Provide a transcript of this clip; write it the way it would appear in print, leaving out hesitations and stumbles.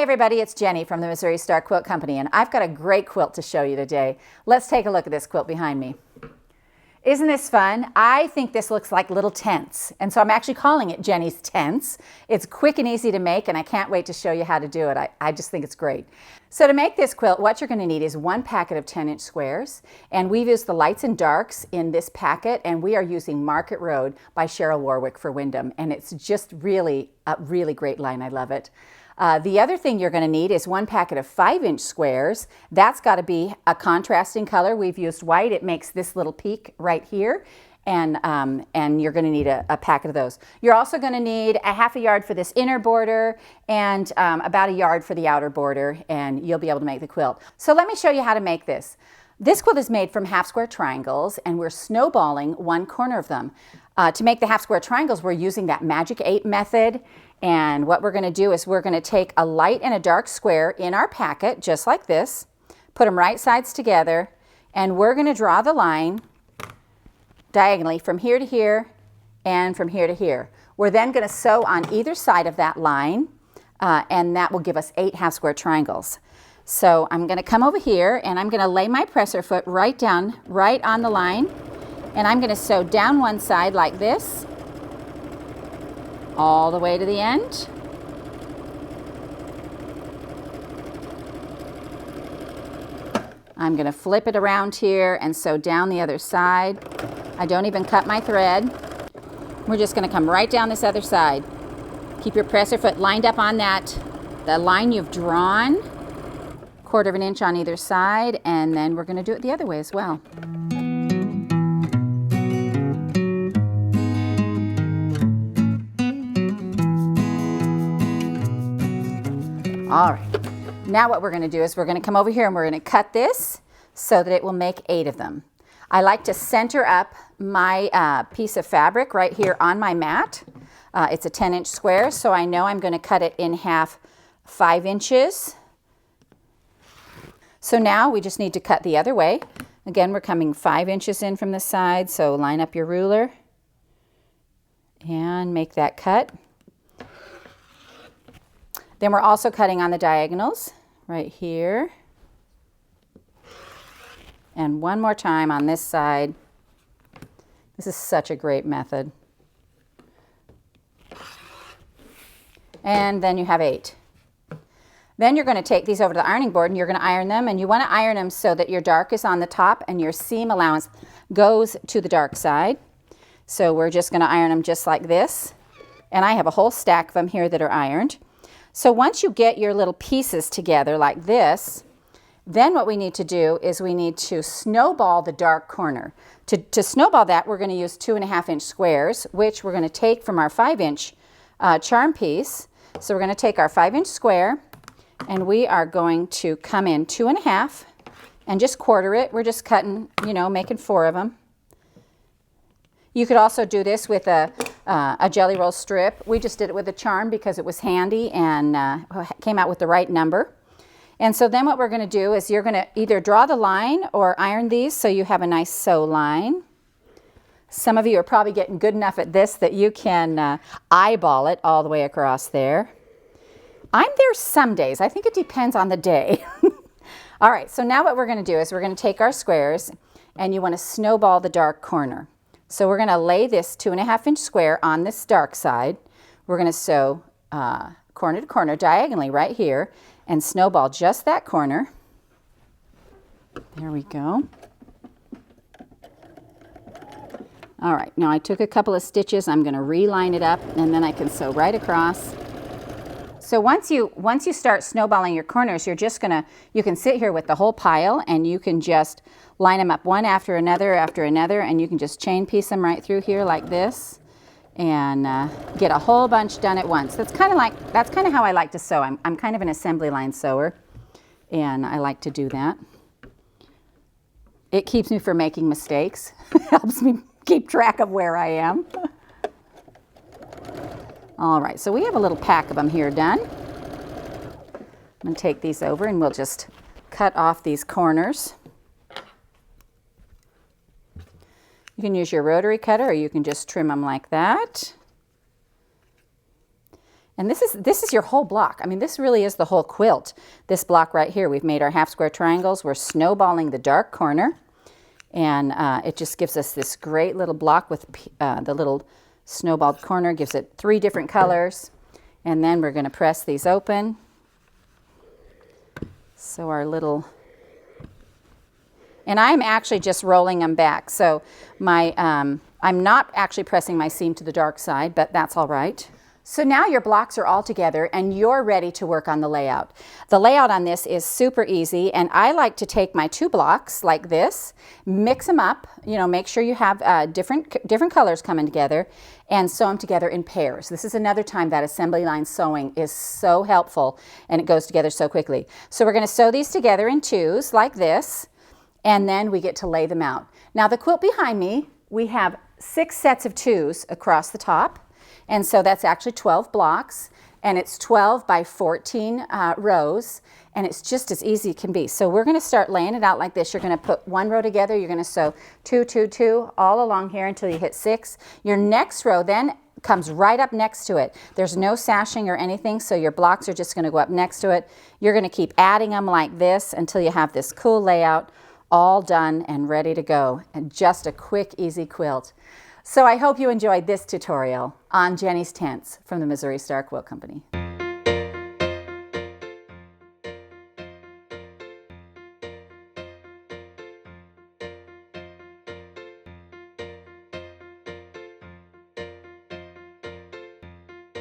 everybody, it's Jenny from the Missouri Star Quilt Company, and I've got a great quilt to show you today. Let's take a look at this quilt behind me. Isn't this fun? I think this looks like little tents, and so I'm actually calling it Jenny's Tents. It's quick and easy to make, and I can't wait to show you how to do it. I just think it's great. So to make this quilt, what you're going to need is one packet of 10-inch squares, and we've used the lights and darks in this packet, and we are using Market Road by Cheryl Warwick for Wyndham, and it's just really a really great line. I love it. The other thing you're going to need is one packet of 5-inch squares. That's got to be a contrasting color. We've used white. It makes this little peak right here, and you're going to need a packet of those. You're also going to need a ½ yard for this inner border and about 1 yard for the outer border, and you'll be able to make the quilt. So let me show you how to make this. This quilt is made from half square triangles, and we're snowballing one corner of them. To make the half square triangles, we're using that Magic 8 method. And what we're going to do is we're going to take a light and a dark square in our packet, just like this, put them right sides together, and we're going to draw the line diagonally from here to here and from here to here. We're then going to sew on either side of that line, and that will give us 8 half square triangles. So I'm going to come over here, and I'm going to lay my presser foot right down, right on the line, and I'm going to sew down one side like this, all the way to the end. I'm going to flip it around here and sew down the other side. I don't even cut my thread. We're just going to come right down this other side. Keep your presser foot lined up on the line you've drawn, 1/4 inch on either side, and then we're going to do it the other way as well. All right, now what we're going to do is we're going to come over here and we're going to cut this so that it will make 8 of them. I like to center up my piece of fabric right here on my mat. It's a 10-inch square, so I know I'm going to cut it in half 5 inches. So now we just need to cut the other way. Again, we're coming 5 inches in from the side, so line up your ruler and make that cut. Then we're also cutting on the diagonals right here. And one more time on this side. This is such a great method. And then you have 8. Then you're going to take these over to the ironing board and you're going to iron them, and you want to iron them so that your dark is on the top and your seam allowance goes to the dark side. So we're just going to iron them just like this. And I have a whole stack of them here that are ironed. So once you get your little pieces together like this, then what we need to do is we need to snowball the dark corner. To snowball that, we're going to use 2.5-inch squares, which we're going to take from our 5-inch charm piece. So we're going to take our 5-inch square, and we are going to come in 2.5 and just 1/4 it. We're just cutting, making 4 of them. You could also do this with a jelly roll strip. We just did it with a charm because it was handy and came out with the right number. And so then what we're going to do is you're going to either draw the line or iron these so you have a nice sew line. Some of you are probably getting good enough at this that you can eyeball it all the way across there. I'm there some days. I think it depends on the day. All right, so now what we're going to do is we're going to take our squares, and you want to snowball the dark corner. So we're going to lay this 2.5-inch square on this dark side. We're going to sew corner to corner diagonally right here and snowball just that corner. There we go. All right, now I took a couple of stitches. I'm going to reline it up, and then I can sew right across. So once you start snowballing your corners, you can sit here with the whole pile, and you can just line them up one after another, and you can just chain piece them right through here like this, and get a whole bunch done at once. That's kind of how I like to sew. I'm kind of an assembly line sewer, and I like to do that. It keeps me from making mistakes. It helps me keep track of where I am. All right, so we have a little pack of them here done. I'm going to take these over and we'll just cut off these corners. You can use your rotary cutter or you can just trim them like that. And this is your whole block. I mean, this really is the whole quilt. This block right here, we've made our half square triangles. We're snowballing the dark corner. And it just gives us this great little block with the little snowballed corner. Gives it 3 different colors. And then we're going to press these open. So our little... And I'm actually just rolling them back. So I'm not actually pressing my seam to the dark side, but that's all right. So now your blocks are all together and you're ready to work on the layout. The layout on this is super easy, and I like to take my 2 blocks like this, mix them up, you know, make sure you have different colors coming together, and sew them together in pairs. This is another time that assembly line sewing is so helpful and it goes together so quickly. So we're going to sew these together in 2s like this, and then we get to lay them out. Now the quilt behind me, we have 6 sets of 2s across the top. And so that's actually 12 blocks, and it's 12 by 14 rows, and it's just as easy as it can be. So we're going to start laying it out like this. You're going to put 1 row together. You're going to sew 2, 2, 2 all along here until you hit 6. Your next row then comes right up next to it. There's no sashing or anything, so your blocks are just going to go up next to it. You're going to keep adding them like this until you have this cool layout all done and ready to go, and just a quick, easy quilt. So I hope you enjoyed this tutorial on Jenny's Tents from the Missouri Star Quilt Company.